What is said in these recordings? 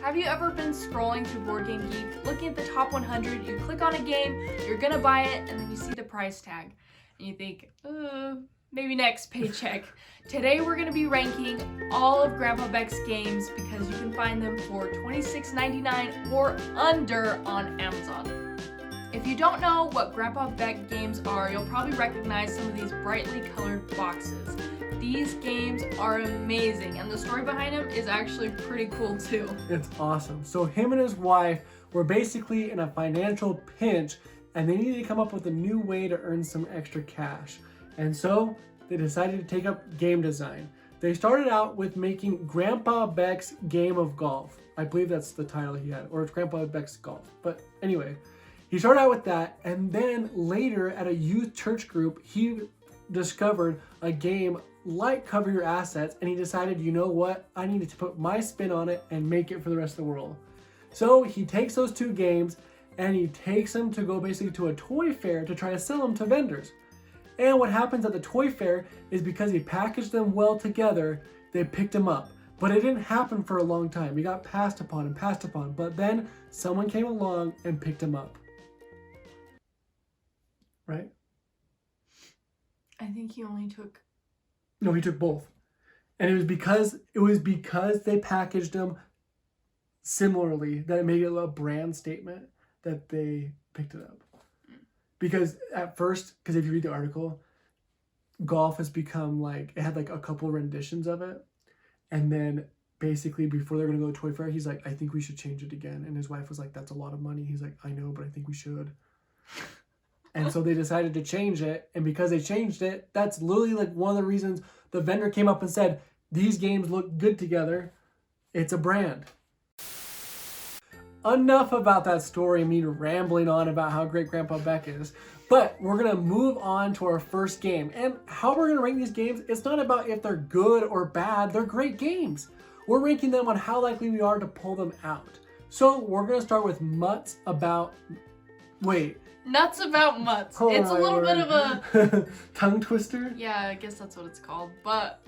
Have you ever been scrolling through Board Game Geek, looking at the top 100, you click on a game, you're gonna buy it, and then you see the price tag, and you think, maybe next paycheck. Today we're gonna be ranking all of Grandpa Beck's games because you can find them for $26.99 or under on Amazon. If you don't know what Grandpa Beck games are, you'll probably recognize some of these brightly colored boxes. These games are amazing, and the story behind them is actually pretty cool too. It's awesome. So him and his wife were basically in a financial pinch, and they needed to come up with a new way to earn some extra cash. And so they decided to take up game design. They started out with making Grandpa Beck's Game of Golf. I believe that's the title he had, or it's Grandpa Beck's Golf. But anyway, he started out with that, and then later at a youth church group, he discovered a game like Cover Your Assets, and he decided, you know what, I needed to put my spin on it and make it for the rest of the world. So he takes those two games and he takes them to go basically to a toy fair to try to sell them to vendors. And what happens at the toy fair is because he packaged them well together, they picked him up. But it didn't happen for a long time. He got passed upon and passed upon, but then someone came along and picked him up. Right? I think he only took... No, he took both. And it was because they packaged them similarly that it made it a brand statement that they picked it up. Because at first, because if you read the article, golf has become like, it had like a couple renditions of it. And then basically before they're going to go to Toy Fair, he's like, I think we should change it again. And his wife was like, that's a lot of money. He's like, I know, but I think we should. And so they decided to change it. And because they changed it, that's literally like one of the reasons the vendor came up and said, these games look good together. It's a brand. Enough about that story, me rambling on about how great Grandpa Beck is. But we're going to move on to our first game. And how we're going to rank these games, it's not about if they're good or bad. They're great games. We're ranking them on how likely we are to pull them out. So we're going to start with Mutts about... Wait. Nuts about Mutts. It's a little bit of a... tongue twister? Yeah, I guess that's what it's called. But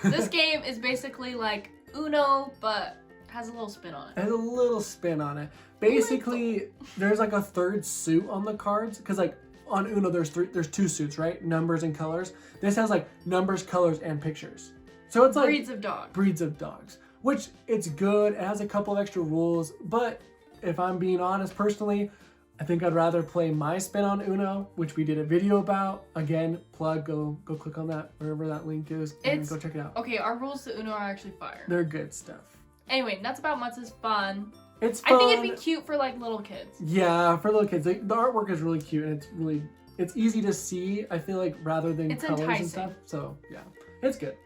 this game is basically like Uno, but has a little spin on it. It has a little spin on it. Basically, there's like a third suit on the cards. Because like on Uno, there's two suits, right? Numbers and colors. This has like numbers, colors, and pictures. So it's like... Breeds of dogs. Breeds of dogs. Which, it's good. It has a couple of extra rules. But if I'm being honest personally... I think I'd rather play my spin on Uno, which we did a video about. Again, plug, go click on that, wherever that link is, and go check it out. Okay, our rules to Uno are actually fire. They're good stuff. Anyway, Nuts About Mutts is fun. It's fun. I think it'd be cute for like little kids. Yeah, for little kids. The artwork is really cute, and it's easy to see, I feel like, rather than it's colors enticing. And stuff. So, yeah, it's good.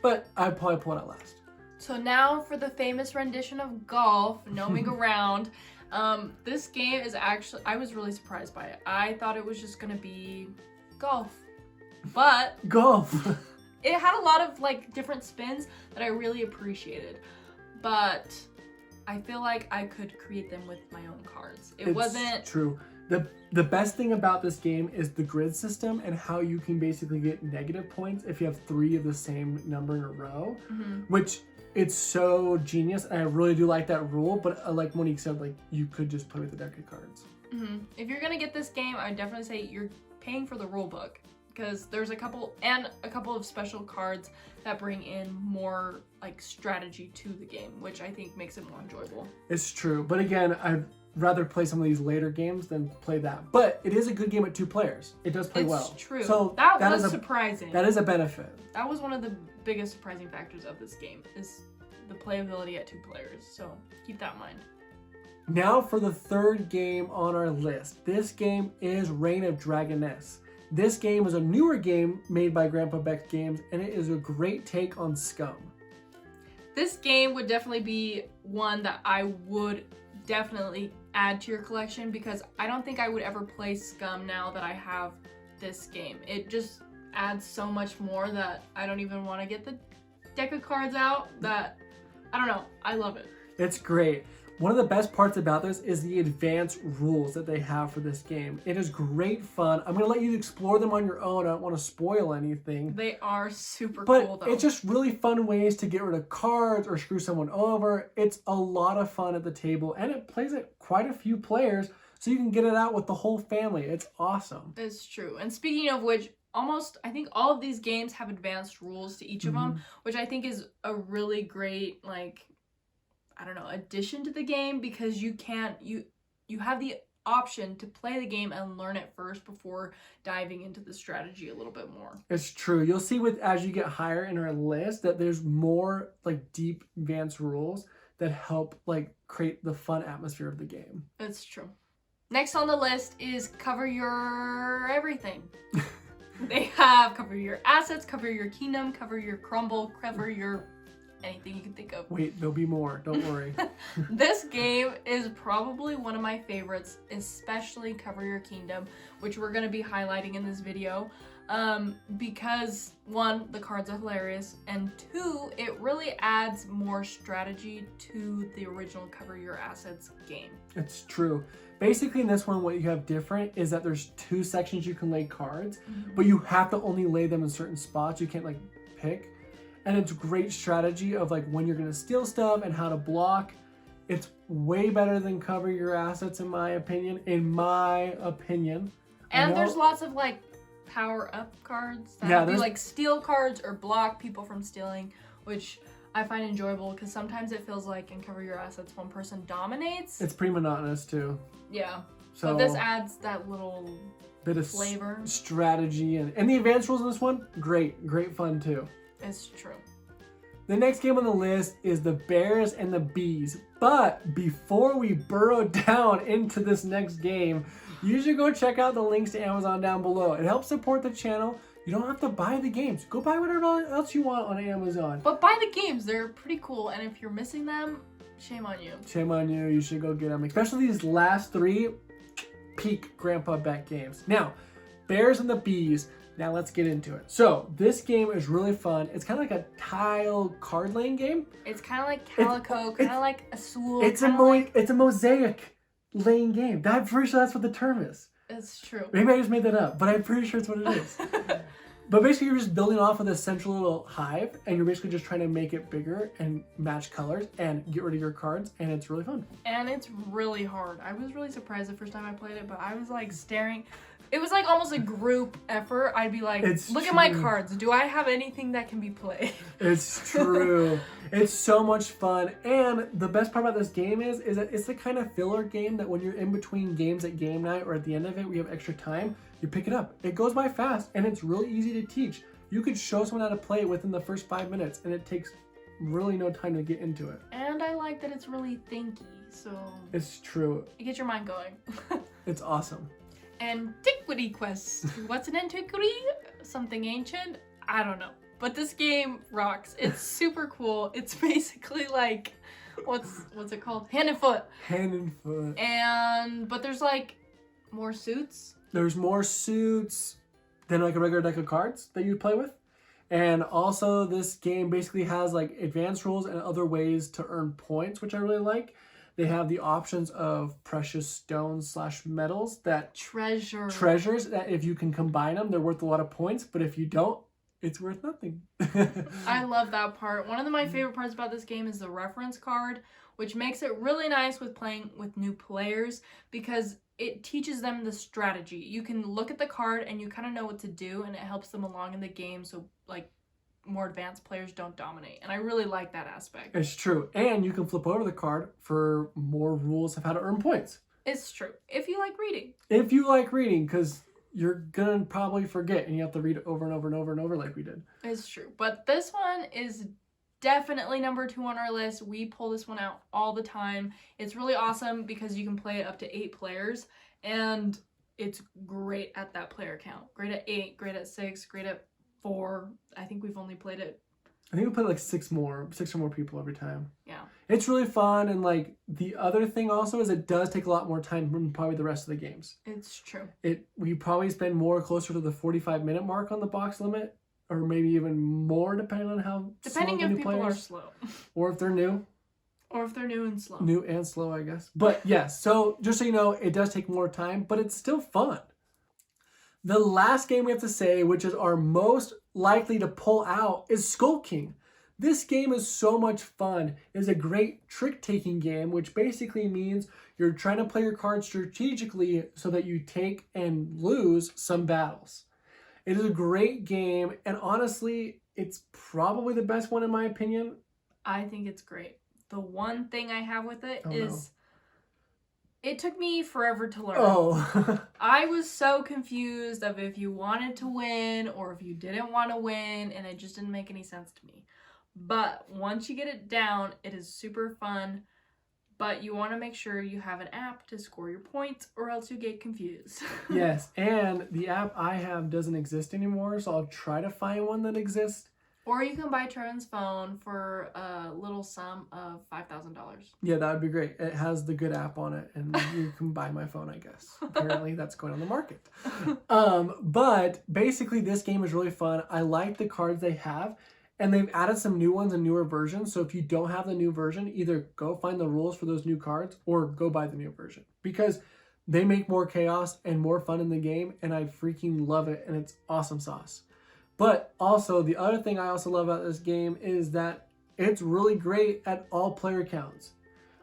But I'd probably pull it out last. So now for the famous rendition of golf, No Make Around. This game is actually, I was really surprised by it. I thought it was just gonna be golf, but golf. It had a lot of like different spins that I really appreciated, but I feel like I could create them with my own cards. It wasn't true. The best thing about this game is the grid system and how you can basically get negative points if you have 3 of the same number in a row, which it's so genius, and I really do like that rule, but like Monique said, like you could just play with the deck of cards. If you're gonna get this game, I would definitely say you're paying for the rule book, because there's a couple of special cards that bring in more like strategy to the game, which I think makes it more enjoyable. It's true, but again, I'd rather play some of these later games than play that. But it is a good game at 2 players. It does play well. It's true. So that was surprising. That is a benefit. That was one of the biggest surprising factors of this game, is the playability at 2 players. So keep that in mind. Now for the third game on our list. This game is Reign of Dragoness. This game is a newer game made by Grandpa Beck Games, and it is a great take on Scum. This game would definitely be one that I would definitely add to your collection, because I don't think I would ever play Scum now that I have this game. It just adds so much more that I don't even want to get the deck of cards out. That, I don't know, I love it. It's great. One of the best parts about this is the advanced rules that they have for this game. It is great fun. I'm going to let you explore them on your own. I don't want to spoil anything. They are super but cool, though. It's just really fun ways to get rid of cards or screw someone over. It's a lot of fun at the table, and it plays at quite a few players, so you can get it out with the whole family. It's awesome. It's true. And speaking of which, I think all of these games have advanced rules to each of them, which I think is a really great, like, I don't know, addition to the game, because you have the option to play the game and learn it first before diving into the strategy a little bit more. It's true. You'll see as you get higher in our list that there's more like deep advanced rules that help like create the fun atmosphere of the game. It's true. Next on the list is cover your everything. They have cover your assets, cover your kingdom, cover your crumble, cover your anything you can think of. Wait, there'll be more. Don't worry. This game is probably one of my favorites, especially Cover Your Kingdom, which we're going to be highlighting in this video. Because one, the cards are hilarious, and two, it really adds more strategy to the original Cover Your Assets game. It's true. Basically, in this one, what you have different is that there's 2 sections you can lay cards, but you have to only lay them in certain spots. You can't like pick. And it's great strategy of like when you're going to steal stuff and how to block. It's way better than Cover Your Assets in my opinion. And there's lots of like power up cards that would be like steal cards or block people from stealing, which I find enjoyable because sometimes it feels like in Cover Your Assets one person dominates. It's pretty monotonous too. Yeah. So but this adds that little bit of flavor, strategy, and the advanced rules in this one, great fun too. It's true. The next game on the list is the Bears and the Bees. But before we burrow down into this next game, you should go check out the links to Amazon down below. It helps support the channel. You don't have to buy the games. Go buy whatever else you want on Amazon. But buy the games. They're pretty cool. And if you're missing them, shame on you. Shame on you. You should go get them. Especially these last 3 peak Grandpa Beck games. Now, Bears and the Bees. Now let's get into it. So this game is really fun. It's kind of like a tile card laying game. It's kind of like Calico, kind of like a Soul. It's a mosaic laying game. I'm pretty sure that's what the term is. It's true. Maybe I just made that up, but I'm pretty sure it's what it is. But basically you're just building off of this central little hive, and you're basically just trying to make it bigger and match colors and get rid of your cards, and it's really fun. And it's really hard. I was really surprised the first time I played it, but I was like staring. It was like almost a group effort. I'd be like, look at my cards. Do I have anything that can be played? It's true. It's so much fun. And the best part about this game is that it's the kind of filler game that when you're in between games at game night or at the end of it, we have extra time, you pick it up. It goes by fast and it's really easy to teach. You could show someone how to play it within the first 5 minutes and it takes really no time to get into it. And I like that it's really thinky, so... It's true. You get your mind going. It's awesome. Antiquity Quest. What's an antiquity? Something ancient? I don't know. But this game rocks. It's super cool. It's basically like, what's it called? Hand and Foot. Hand and Foot. But there's like more suits. There's more suits than like a regular deck of cards that you play with. And also this game basically has like advanced rules and other ways to earn points, which I really like. They have the options of precious stones / metals that treasures that if you can combine them, they're worth a lot of points. But if you don't, it's worth nothing. I love that part. One of my favorite parts about this game is the reference card, which makes it really nice with playing with new players because it teaches them the strategy. You can look at the card and you kind of know what to do, and it helps them along in the game. So like more advanced players don't dominate, and I really like that aspect. It's true. And you can flip over the card for more rules of how to earn points. It's true, if you like reading. If you like reading, because you're gonna probably forget and you have to read it over and over and over and over like we did. It's true, but this one is definitely number 2 on our list. We pull this one out all the time. It's really awesome because you can play it up to 8 players, and it's great at that player count. Great at 8, great at 6, great at 4. I think we've only played it. I think we played like 6 or more people every time. Yeah. It's really fun, and like the other thing also is it does take a lot more time than probably the rest of the games. It's true. We probably spend more closer to the 45-minute mark on the box limit, or maybe even more depending on how depending slow if the new people players are slow. or if they're new. Or if they're new and slow. New and slow, I guess. But yes, so just so you know, it does take more time, but it's still fun. The last game we have to say, which is our most likely to pull out, is Skulking. This game is so much fun. It is a great trick-taking game, which basically means you're trying to play your cards strategically so that you take and lose some battles. It is a great game, and honestly, it's probably the best one in my opinion. I think it's great. The one thing I have with it is it took me forever to learn. Oh. I was so confused of if you wanted to win or if you didn't want to win, and it just didn't make any sense to me. But once you get it down, it is super fun. But you want to make sure you have an app to score your points or else you get confused. Yes, and the app I have doesn't exist anymore, so I'll try to find one that exists. Or you can buy Trevin's phone for a little sum of $5,000. Yeah, that would be great. It has the good app on it, and you can buy my phone, I guess. Apparently, that's going on the market. But basically, this game is really fun. I like the cards they have, and they've added some new ones and newer versions. So if you don't have the new version, either go find the rules for those new cards or go buy the new version. Because they make more chaos and more fun in the game, and I freaking love it, and it's awesome sauce. But also, the other thing I also love about this game is that it's really great at all player counts.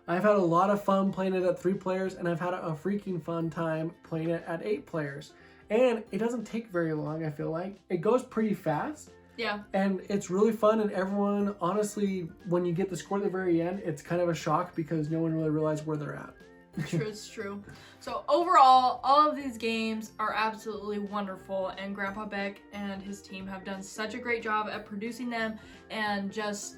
I've had a lot of fun playing it at 3 players, and I've had a freaking fun time playing it at 8 players. And it doesn't take very long, I feel like. It goes pretty fast. Yeah. And it's really fun, and everyone, honestly, when you get the score at the very end, it's kind of a shock because no one really realized where they're at. True, it's true. So overall, all of these games are absolutely wonderful, and Grandpa Beck and his team have done such a great job at producing them and just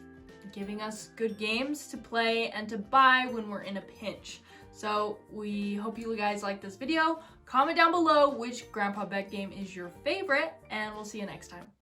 giving us good games to play and to buy when we're in a pinch. So we hope you guys like this video. Comment down below which Grandpa Beck game is your favorite, and we'll see you next time.